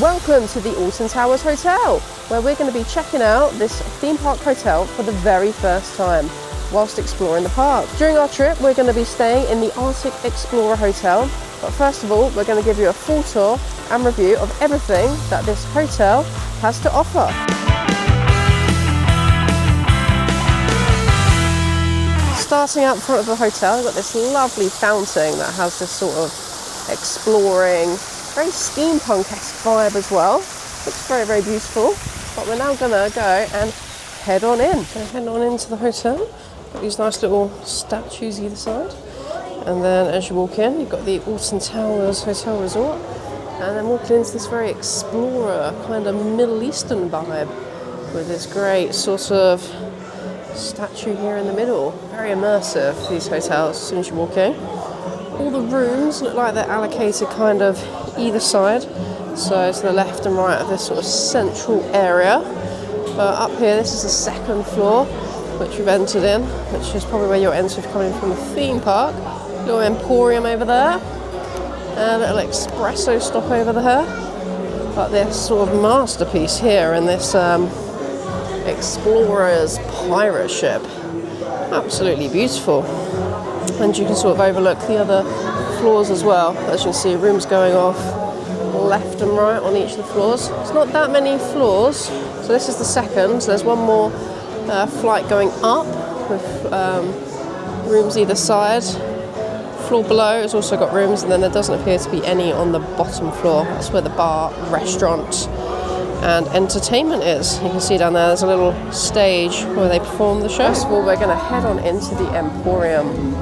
Welcome to the Alton Towers Hotel, where we're going to be checking out this theme park hotel for the very first time whilst exploring the park. During our trip, we're going to be staying in the Artic Explorer Hotel, but first of all, we're going to give you a full tour and review of everything that this hotel has to offer. Starting out front of the hotel, we've got this lovely fountain that has this sort of exploring, very steampunk-esque vibe as well. Looks very, very beautiful. But we're now gonna go and head on in. So head on into the hotel. Got these nice little statues either side. And then as you walk in, you've got the Alton Towers Hotel Resort. And then walking into this very explorer, kind of Middle Eastern vibe with this great sort of statue here in the middle. Very immersive, these hotels, as soon as you walk in. All the rooms look like they're allocated kind of either side. So to the left and right of this sort of central area. But up here, this is the second floor, which we've entered in, which is probably where you're entered coming from the theme park. Little emporium over there. A little espresso stop over there. But this sort of masterpiece here in this explorer's pirate ship. Absolutely beautiful. And you can sort of overlook the other floors as well. As you can see, rooms going off left and right on each of the floors. It's not that many floors, so this is the second. There's one more flight going up with rooms either side. Floor below has also got rooms, and then there doesn't appear to be any on the bottom floor. That's where the bar, restaurant and entertainment is. You can see down there, there's a little stage where they perform the show. First of all, we're going to head on into the emporium.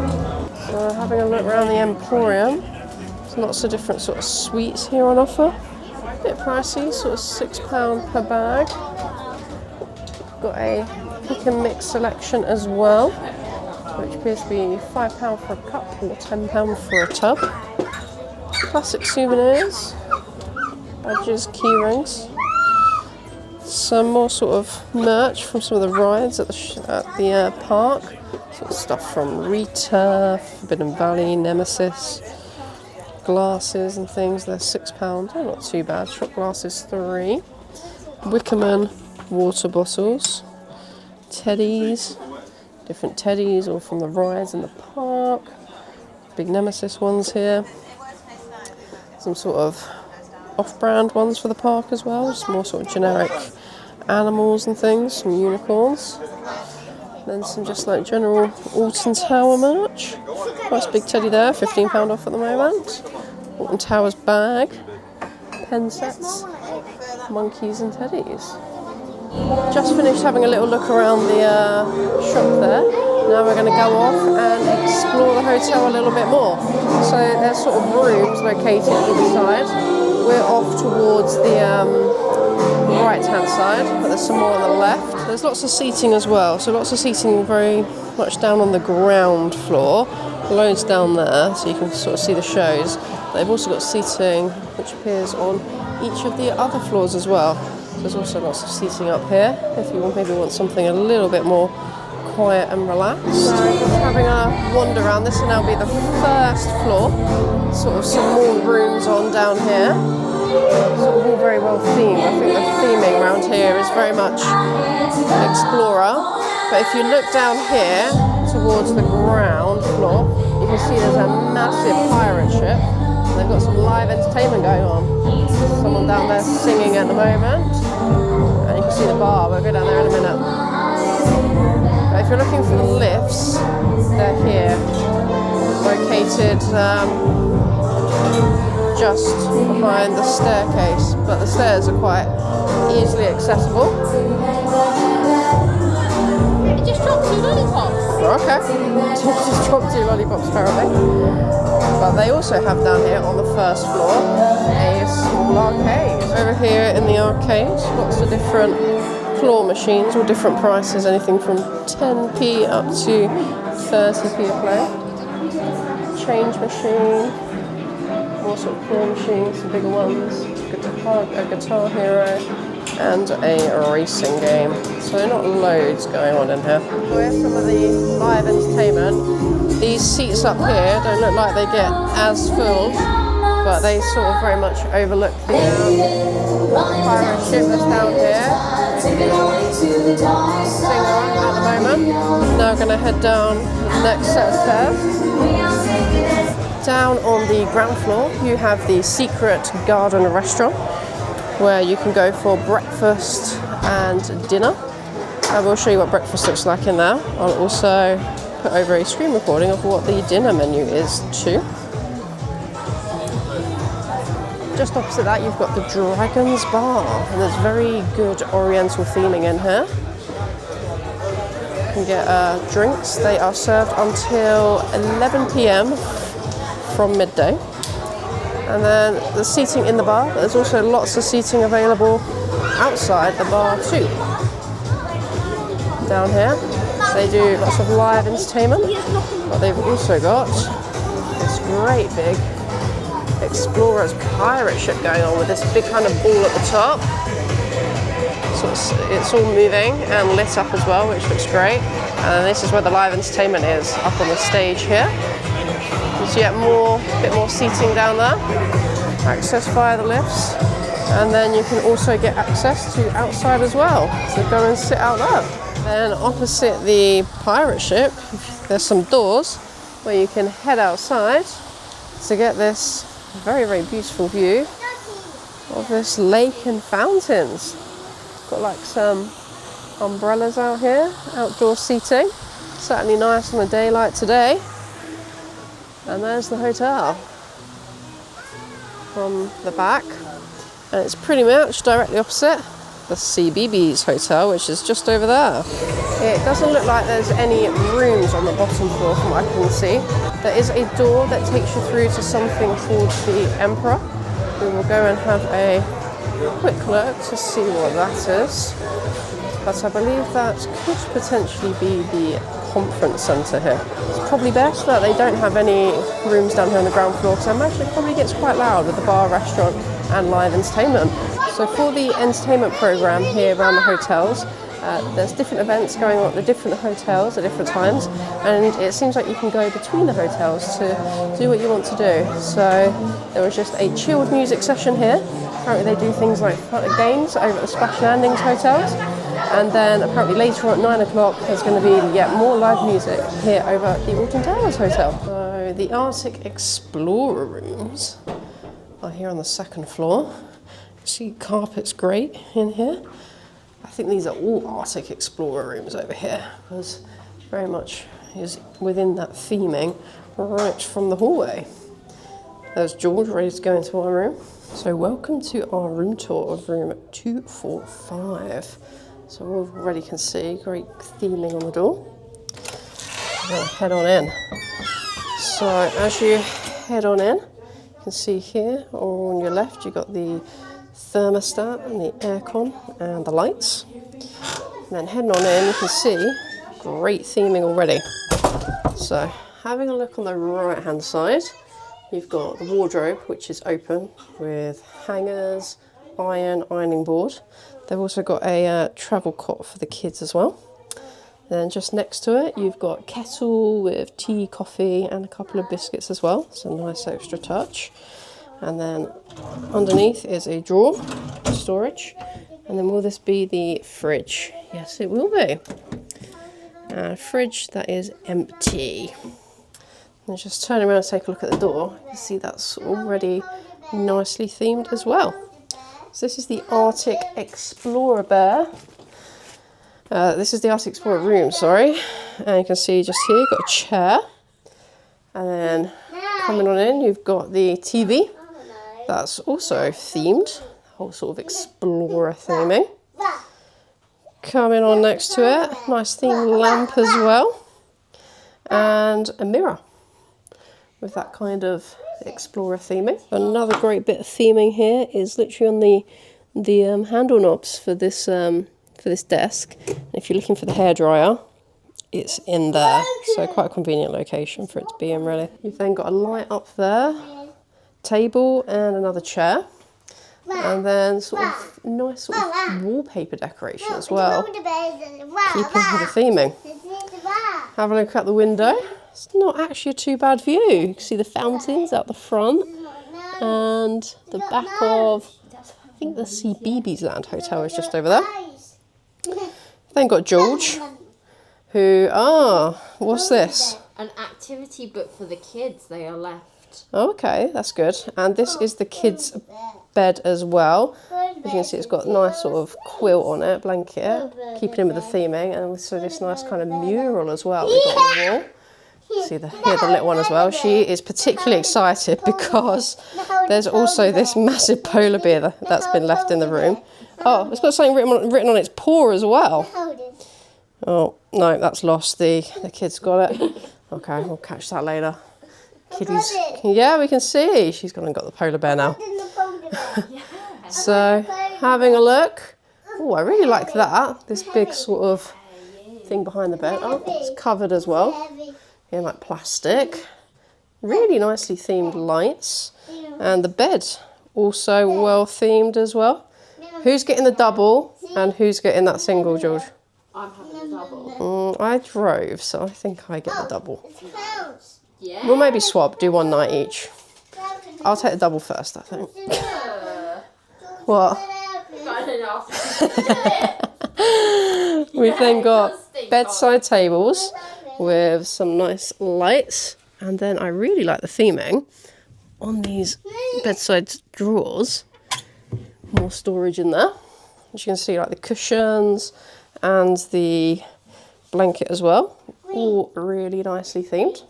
So having a look around the emporium, there's lots of different sort of sweets here on offer. A bit pricey, sort of £6 per bag. Got a pick and mix selection as well, which appears to be £5 for a cup or £10 for a tub. Classic souvenirs, badges, key rings. Some more sort of merch from some of the rides at the park. Sort of stuff from Rita, Forbidden Valley, Nemesis. Glasses and things, they're £6. They're not too bad. Shot glasses, £3. Wickerman water bottles. Teddies. Different teddies, all from the rides in the park. Big Nemesis ones here. Some sort of off-brand ones for the park as well, just more sort of generic animals and things, some unicorns. Then some just like general Alton Tower merch. Nice big teddy there, £15 off at the moment. Alton Towers bag, pen sets, monkeys and teddies. Just finished having a little look around the shop there. Now we're going to go off and explore the hotel a little bit more. So there's sort of rooms located either side. We're off towards the right-hand side, but there's some more on the left. There's lots of seating as well, so lots of seating very much down on the ground floor. Loads down there, so you can sort of see the shows. They've also got seating which appears on each of the other floors as well. There's also lots of seating up here, if you maybe want something a little bit more quiet and relaxed. So just having a wander around, this will now be the first floor. Sort of some more rooms on down here. Sort of all very well themed. I think the theming around here is very much explorer. But if you look down here towards the ground floor, you can see there's a massive pirate ship. And they've got some live entertainment going on. Someone down there singing at the moment. And you can see the bar. We'll go down there in a minute. But if you're looking for the lifts, they're here. Located just behind the staircase, but the stairs are quite easily accessible. It just dropped 2 lollipops. Okay, just dropped 2 lollipops apparently. But they also have down here on the first floor a small arcade. Over here in the arcade, lots of different claw machines, all different prices, anything from 10p up to 30p a play. Change machine, more sort of claw machines, some bigger ones, a guitar hero, and a racing game. So not loads going on in here. Here's some of the live entertainment. These seats up here don't look like they get as full, but they sort of very much overlook the around at the moment. Now we're going to head down the next set of stairs. Down on the ground floor, you have the secret garden restaurant where you can go for breakfast and dinner. I will show you what breakfast looks like in there. I'll also put over a screen recording of what the dinner menu is too. Just opposite that, you've got the Dragon's Bar, and there's very good oriental theming in here. You can get drinks. They are served until 11 p.m. from midday. And then the seating in the bar, there's also lots of seating available outside the bar too. Down here, they do lots of live entertainment, but they've also got this great big Explorer's pirate ship going on with this big kind of ball at the top. So it's all moving and lit up as well, which looks great. And this is where the live entertainment is, up on the stage here. So you get a bit more seating down there, access via the lifts, and then you can also get access to outside as well. So go and sit out there. Then opposite the pirate ship, there's some doors where you can head outside to get this very, very beautiful view of this lake and fountains. Got like some umbrellas out here, outdoor seating. Certainly nice on a day like today. And there's the hotel from the back. And it's pretty much directly opposite the CBeebies Hotel, which is just over there. It doesn't look like there's any rooms on the bottom floor from what I can see. There is a door that takes you through to something called the Emperor. We will go and have a quick look to see what that is. But I believe that could potentially be the conference centre here. It's probably best that they don't have any rooms down here on the ground floor, because I imagine it probably gets quite loud with the bar, restaurant and live entertainment. So for the entertainment programme here around the hotels, there's different events going on at the different hotels at different times, and it seems like you can go between the hotels to do what you want to do. So there was just a chilled music session here. Apparently they do things like games over at the Splash Landings hotels, and then apparently later on at 9 o'clock there's going to be yet more live music here over at the Alton Towers Hotel. So the Artic Explorer Rooms are here on the second floor. You see carpet's great in here. I think these are all Artic Explorer rooms over here, because very much is within that theming right from the hallway. There's George ready to go into our room. So welcome to our room tour of room 245. So we already can see great theming on the door. I'm going to head on in. So as you head on in, you can see here, or on your left, you've got the thermostat and the aircon and the lights. And then heading on in, you can see great theming already. So having a look on the right hand side, you've got the wardrobe, which is open with hangers, ironing board. They've also got a travel cot for the kids as well. Then just next to it, you've got kettle with tea, coffee and a couple of biscuits as well. It's a nice extra touch. And then underneath is a drawer, storage. And then will this be the fridge? Yes, it will be. Fridge that is empty. And just turn around and take a look at the door. You can see that's already nicely themed as well. So this is the Artic Explorer Bear. This is the Artic Explorer Room, sorry. And you can see just here, you've got a chair. And then coming on in, you've got the TV. That's also themed, whole sort of explorer theming. Coming on next to it, nice themed lamp as well, and a mirror with that kind of explorer theming. Another great bit of theming here is literally on the handle knobs for this desk. And if you're looking for the hairdryer, it's in there, so quite a convenient location for it to be in, really. You've then got a light up there, table and another chair, and then sort of nice sort of wallpaper decoration as well, keeping with the theming. Have a look out the window. It's not actually a too bad view. You can see the fountains out the front and the back of, I think the CBeebies Land Hotel is just over there. Then got George, who, what's this? An activity book for the kids, they are left. Okay, that's good. And this is the kids' bed as well. As you can see, it's got a nice sort of quilt on it, blanket, keeping in with the theming, and also this nice kind of mural as well we've got on the wall. See the little one as well. She is particularly excited because there's also this massive polar bear that's been left in the room. Oh, it's got something written on its paw as well. Oh, no, that's lost. The kids got it. Okay, we'll catch that later. Kiddies. Yeah, we can see. She's gone and got the polar bear now. So, having a look. Oh, I really like that. This big sort of thing behind the bed. Oh, it's covered as well. In like plastic. Really nicely themed lights. And the bed also well themed as well. Who's getting the double and who's getting that single, George? I'm having a double. I drove, so I think I get the double. Yeah. We'll maybe swap, do one night each. I'll take the double first, I think. What? We've then got bedside tables with some nice lights, and then I really like the theming on these bedside drawers. More storage in there. As you can see, like the cushions and the blanket as well, all really nicely themed.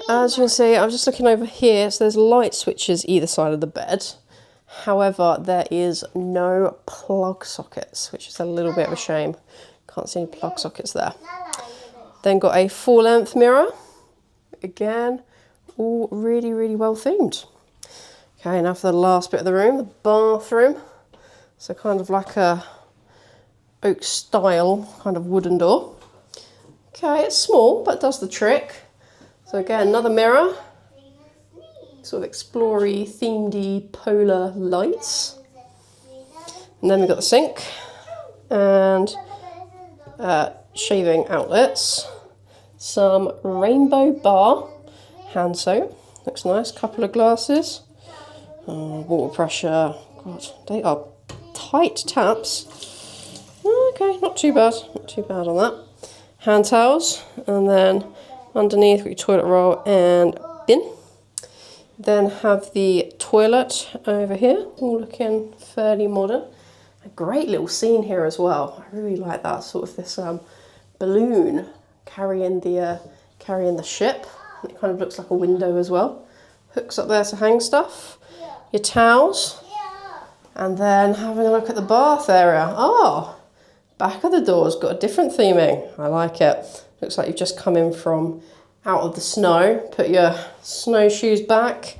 As you can see, I'm just looking over here, so there's light switches either side of the bed. However, there is no plug sockets, which is a little bit of a shame. Can't see any plug sockets there. Then got a full-length mirror. Again, all really, really well themed. Okay, now for the last bit of the room, the bathroom. So kind of like a oak style kind of wooden door. Okay, it's small, but does the trick. So again, another mirror. Sort of explory, themed polar lights. And then we've got the sink and shaving outlets. Some rainbow bar hand soap. Looks nice. Couple of glasses. Water pressure. God, they are tight taps. Okay, not too bad. Not too bad on that. Hand towels. And then underneath we've got your toilet roll and bin. Then have the toilet over here, all looking fairly modern. A great little scene here as well. I really like that sort of this balloon carrying the ship. And it kind of looks like a window as well. Hooks up there to hang stuff. Your towels. And then having a look at the bath area. Oh, back of the door's got a different theming. I like it. Looks like you've just come in from out of the snow. Put your snowshoes back,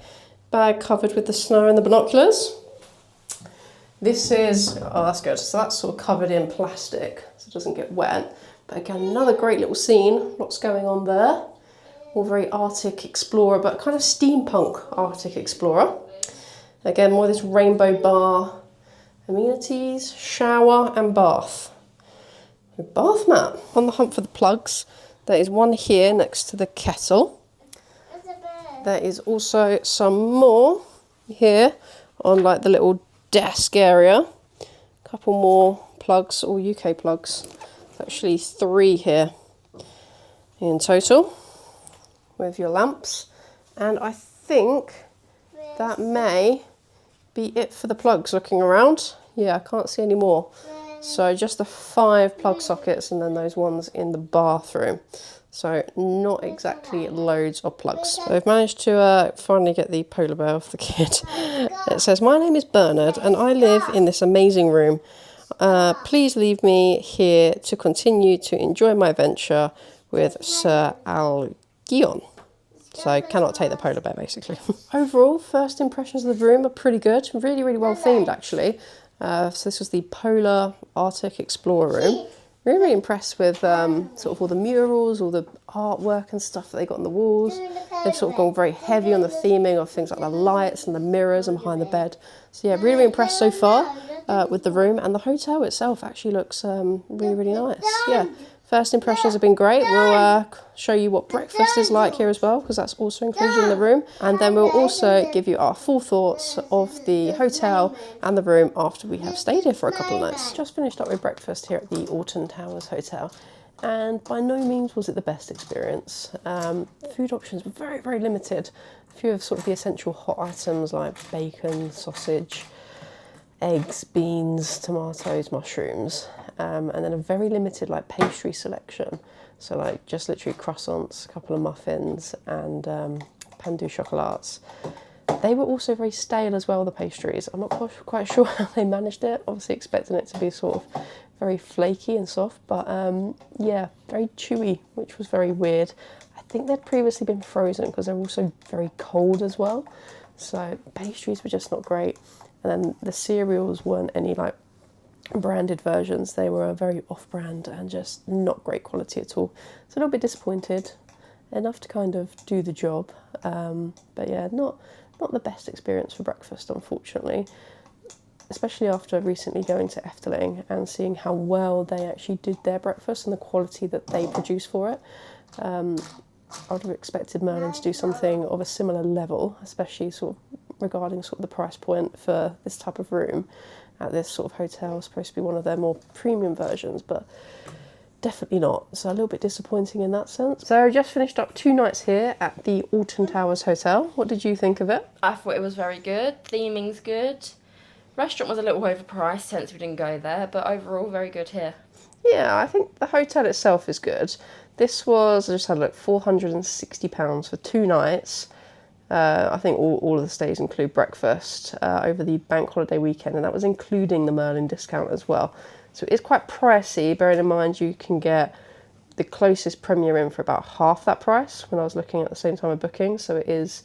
bag covered with the snow and the binoculars. This is, oh that's good, so that's sort of covered in plastic so it doesn't get wet. But again, another great little scene, lots going on there. All very Artic Explorer, but kind of steampunk Artic Explorer. Again, more of this rainbow bar, amenities, shower and bath. A bath mat. On the hunt for the plugs. There is one here next to the kettle. There is also some more here on like the little desk area. A couple more plugs, all UK plugs. Actually 3 here in total with your lamps. And I think that may be it for the plugs looking around. Yeah, I can't see any more. So just the 5 plug sockets and then those ones in the bathroom. So not exactly loads of plugs. I've managed to finally get the polar bear off the kid. It says, "My name is Bernard and I live in this amazing room. Please leave me here to continue to enjoy my adventure with Sir Algion." So I cannot take the polar bear basically. Overall, first impressions of the room are pretty good. Really, really well themed actually. So this was the Polar Artic Explorer Room. Really, really impressed with sort of all the murals, all the artwork and stuff that they got on the walls. They've sort of gone very heavy on the theming of things like the lights and the mirrors and behind the bed. So yeah, really, really impressed so far with the room, and the hotel itself actually looks really, really nice. Yeah, First impressions have been great. We'll show you what breakfast is like here as well, because that's also included in the room. And then we'll also give you our full thoughts of the hotel and the room after we have stayed here for a couple of nights. Just finished up with breakfast here at the Alton Towers Hotel. And by no means was it the best experience. Food options were very, very limited. A few of sort of the essential hot items like bacon, sausage, eggs, beans, tomatoes, mushrooms, and then a very limited like pastry selection. So like just literally croissants, a couple of muffins, and pain du chocolats. They were also very stale as well, the pastries. I'm not quite sure how they managed it. Obviously expecting it to be sort of very flaky and soft, but yeah, very chewy, which was very weird. I think they'd previously been frozen because they're also very cold as well. So pastries were just not great. And then the cereals weren't any like branded versions. They were very off-brand and just not great quality at all. So a little bit disappointed. Enough to kind of do the job. But yeah, not the best experience for breakfast, unfortunately. Especially after recently going to Efteling and seeing how well they actually did their breakfast and the quality that they produce for it. I would have expected Merlin to do something of a similar level, especially sort of regarding sort of the price point for this type of room at this sort of hotel. It's supposed to be one of their more premium versions, but definitely not. So a little bit disappointing in that sense. So I just finished up 2 nights here at the Alton Towers Hotel. What did you think of it? I thought it was very good. Theming's good. Restaurant was a little overpriced since we didn't go there, but overall very good here. Yeah, I think the hotel itself is good. This was, I just had a look, £460 for 2 nights. I think all of the stays include breakfast over the bank holiday weekend, and that was including the Merlin discount as well. So it is quite pricey, bearing in mind you can get the closest Premier Inn for about half that price when I was looking at the same time of booking, so it is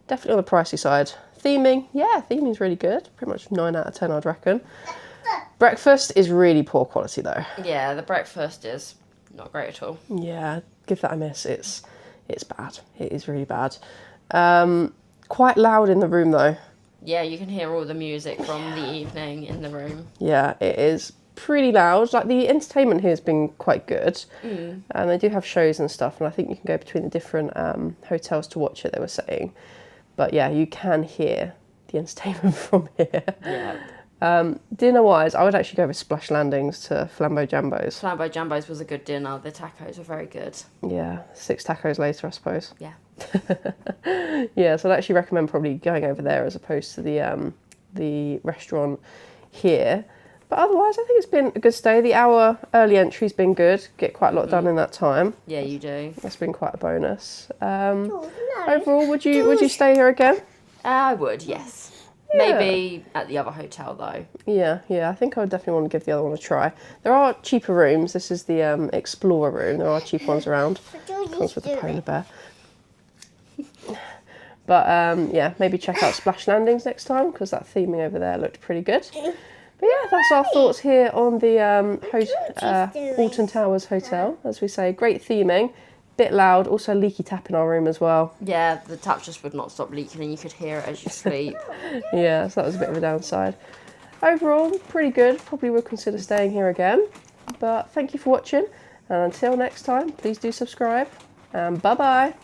definitely on the pricey side. Theming, yeah, theming's really good. Pretty much 9 out of 10, I'd reckon. Breakfast is really poor quality though. Yeah, the breakfast is not great at all. Yeah, give that a miss. It's bad. It is really bad. Quite loud in the room though. Yeah, you can hear all the music from the evening in the room. Yeah, it is pretty loud. Like the entertainment here has been quite good. And they do have shows and stuff, and I think you can go between the different hotels to watch it, they were saying. But yeah, you can hear the entertainment from here. Yeah. Dinner-wise, I would actually go with Splash Landings to Flambeau Jambos. Flambeau Jambos was a good dinner. The tacos were very good. Yeah, 6 tacos later, I suppose. Yeah. Yeah, so I'd actually recommend probably going over there as opposed to the restaurant here. But otherwise, I think it's been a good stay. The hour early entry's been good. Get quite a lot done in that time. Yeah, you do. That's been quite a bonus. Overall, would you stay here again? I would, yes. Yeah. Maybe at the other hotel though. Yeah, I think I would definitely want to give the other one a try. There are cheaper rooms. This is the Explorer Room. There are cheap ones around. Comes with the polar bear. But yeah, maybe check out Splash Landings next time because that theming over there looked pretty good. But yeah, that's our thoughts here on the Alton Towers Hotel. As we say, great theming, bit loud, also leaky tap in our room as well. Yeah, the tap just would not stop leaking and you could hear it as you sleep. Yeah, so that was a bit of a downside. Overall, pretty good. Probably would consider staying here again. But thank you for watching, and until next time, please do subscribe, and bye-bye.